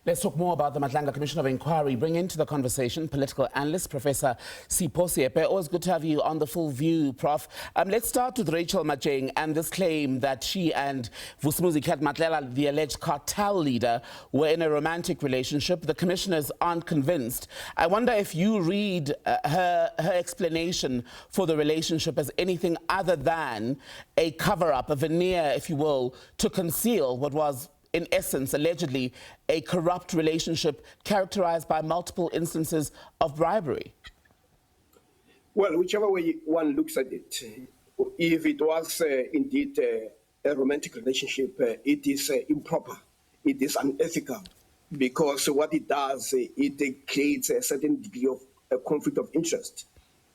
Let's talk more about the Madlanga Commission of Inquiry. Bring into the conversation Political Analyst Professor Sipho Seepe. Always good to have you on The Full View, Prof. Let's start with Rachel Matjeng and this claim that she and Vusimuzi Cat Matlala, the alleged cartel leader, were in a romantic relationship. The commissioners aren't convinced. I wonder if you read her explanation for the relationship as anything other than a cover-up, a veneer, if you will, to conceal what was, in essence, allegedly, a corrupt relationship characterized by multiple instances of bribery? Well, whichever way one looks at it, if it was indeed a romantic relationship, it is improper, it is unethical, because what it does, it creates a certain degree of a conflict of interest.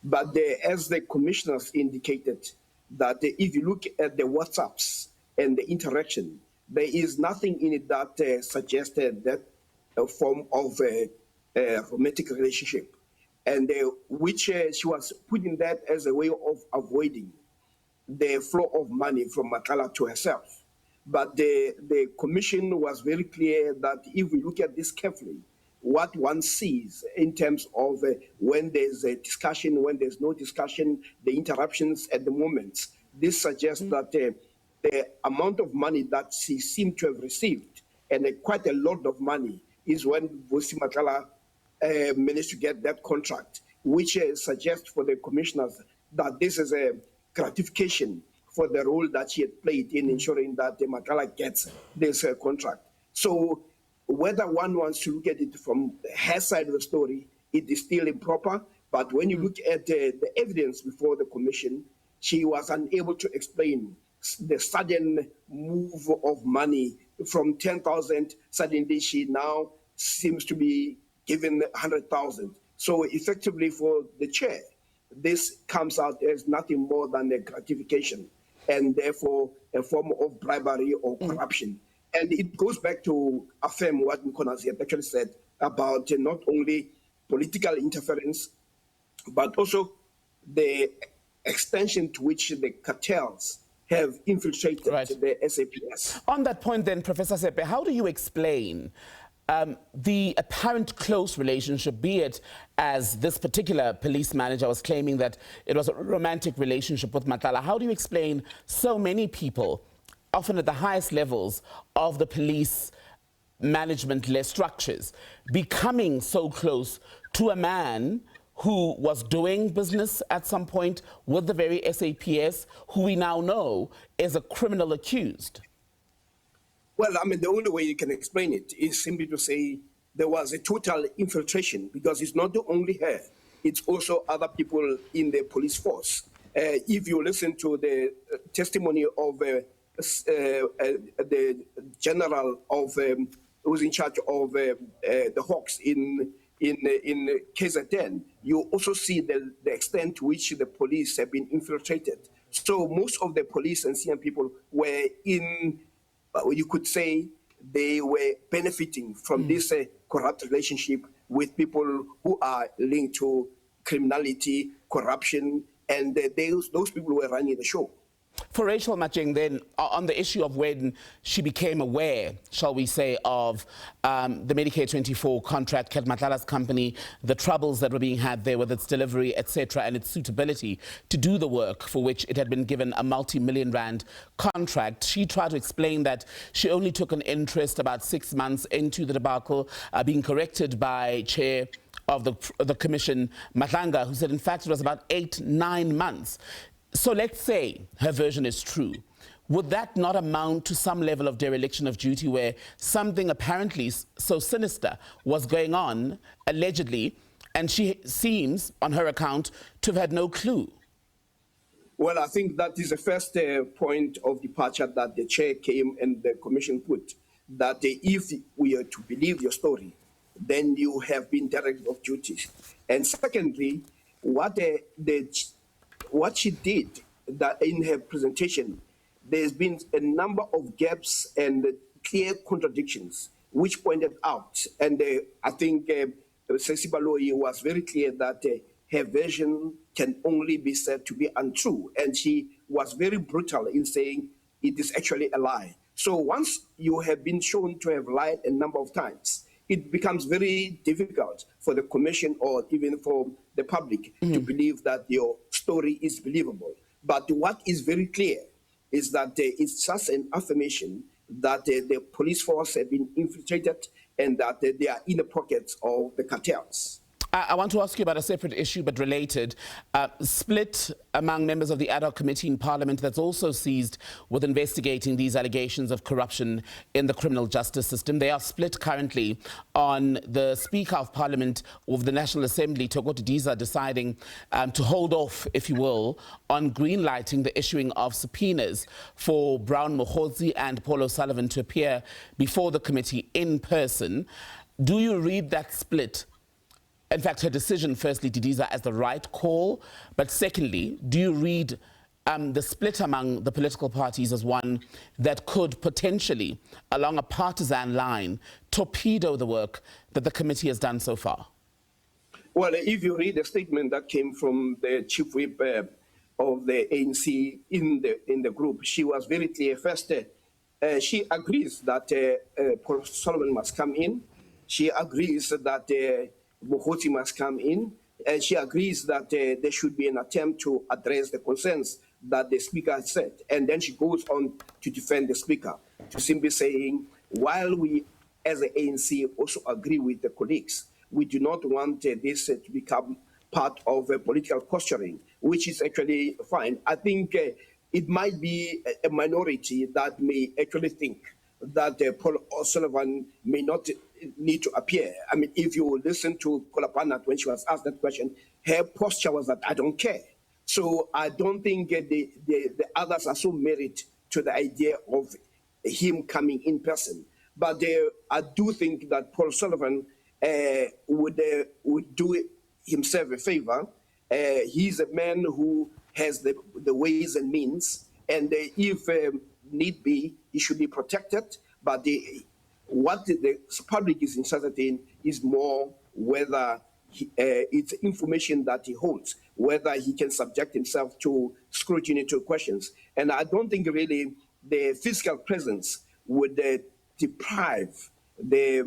But as the commissioners indicated, that if you look at the WhatsApps and the interaction, there is nothing in it that suggested that a form of a romantic relationship, and which she was putting that as a way of avoiding the flow of money from Matlala to herself. But the commission was very clear that if we look at this carefully, what one sees in terms of when there's a discussion, when there's no discussion, the interruptions at the moment, this suggests that the amount of money that she seemed to have received, and quite a lot of money, is when Vusimuzi Matlala managed to get that contract, which suggests for the commissioners that this is a gratification for the role that she had played in ensuring that Matlala gets this contract. So whether one wants to look at it from her side of the story, it is still improper. But when you look at the evidence before the commission, she was unable to explain the sudden move of money from 10,000, suddenly she now seems to be given 100,000. So effectively for the chair, this comes out as nothing more than a gratification and therefore a form of bribery or corruption. And it goes back to affirm what Mkonazi had actually said about not only political interference, but also the extension to which the cartels have infiltrated the SAPS. On that point then, Professor Seepe, how do you explain the apparent close relationship, be it as this particular police manager was claiming that it was a romantic relationship with Matlala? How do you explain so many people, often at the highest levels of the police management structures, becoming so close to a man who was doing business at some point with the very SAPS, who we now know is a criminal accused? Well, I mean, the only way you can explain it is simply to say there was a total infiltration, because it's not only her, it's also other people in the police force. If you listen to the testimony of the general of who's in charge of the Hawks in KZN, you also see the extent to which the police have been infiltrated. So most of the police and senior people were in, you could say, they were benefiting from this corrupt relationship with people who are linked to criminality, corruption, and those people were running the show. For Rachel Matjeng, then, on the issue of when she became aware, shall we say, of the Medicare 24 contract, Cat Matlala's company, the troubles that were being had there with its delivery, etc., and its suitability to do the work for which it had been given a multi-million rand contract, she tried to explain that she only took an interest about 6 months into the debacle, being corrected by Chair of the Commission, Madlanga, who said, in fact, it was about 8-9 months. So let's say her version is true. Would that not amount to some level of dereliction of duty where something apparently so sinister was going on, allegedly, and she seems, on her account, to have had no clue? Well, I think that is the first point of departure that the chair came and the commission put, that if we are to believe your story, then you have been derelict of duty. And secondly, what she did that in her presentation, there's been a number of gaps and clear contradictions which pointed out. And I think Sesibaloyi was very clear that her version can only be said to be untrue. And she was very brutal in saying it is actually a lie. So once you have been shown to have lied a number of times, it becomes very difficult for the commission or even for the public to believe that your story is believable. But what is very clear is that it's just an affirmation that the police force have been infiltrated and that they are in the pockets of the cartels. I want to ask you about a separate issue but related. Split among members of the Ad Hoc Committee in Parliament that's also seized with investigating these allegations of corruption in the criminal justice system. They are split currently on the Speaker of Parliament of the National Assembly, Tokoti Diza, deciding to hold off, if you will, on greenlighting the issuing of subpoenas for Brown Mogotsi and Paul O'Sullivan to appear before the committee in person. Do you read that split? In fact, her decision, firstly, Didiza, as the right call, but secondly, do you read the split among the political parties as one that could potentially, along a partisan line, torpedo the work that the committee has done so far? Well, if you read the statement that came from the chief whip of the ANC in the group, she was very clear. First, she agrees that Paul Solomon must come in. She agrees that Mogotsi must come in, and she agrees that there should be an attempt to address the concerns that the Speaker has said. And then she goes on to defend the Speaker, to simply saying, while we as the ANC also agree with the colleagues, we do not want this to become part of political posturing, which is actually fine. I think it might be a minority that may actually think that Paul O'Sullivan may not need to appear. I mean, if you listen to Kohler Barnard when she was asked that question, her posture was that I don't care. So I don't think the others are so married to the idea of him coming in person. But I do think that Paul O'Sullivan would do himself a favor. He's a man who has the ways and means, and if need be, he should be protected. But what the public is interested in is more whether it's information that he holds, whether he can subject himself to scrutiny, to questions. And I don't think really the physical presence would deprive the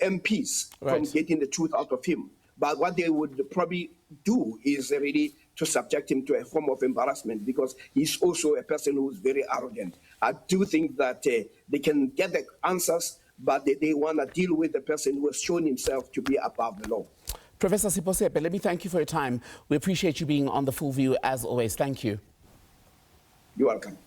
MPs from getting the truth out of him. But what they would probably do is really to subject him to a form of embarrassment, because he's also a person who's very arrogant. I do think that they can get the answers, but they want to deal with the person who has shown himself to be above the law. Professor Sipho Seepe, let me thank you for your time. We appreciate you being on The Full View as always. Thank you. You're welcome.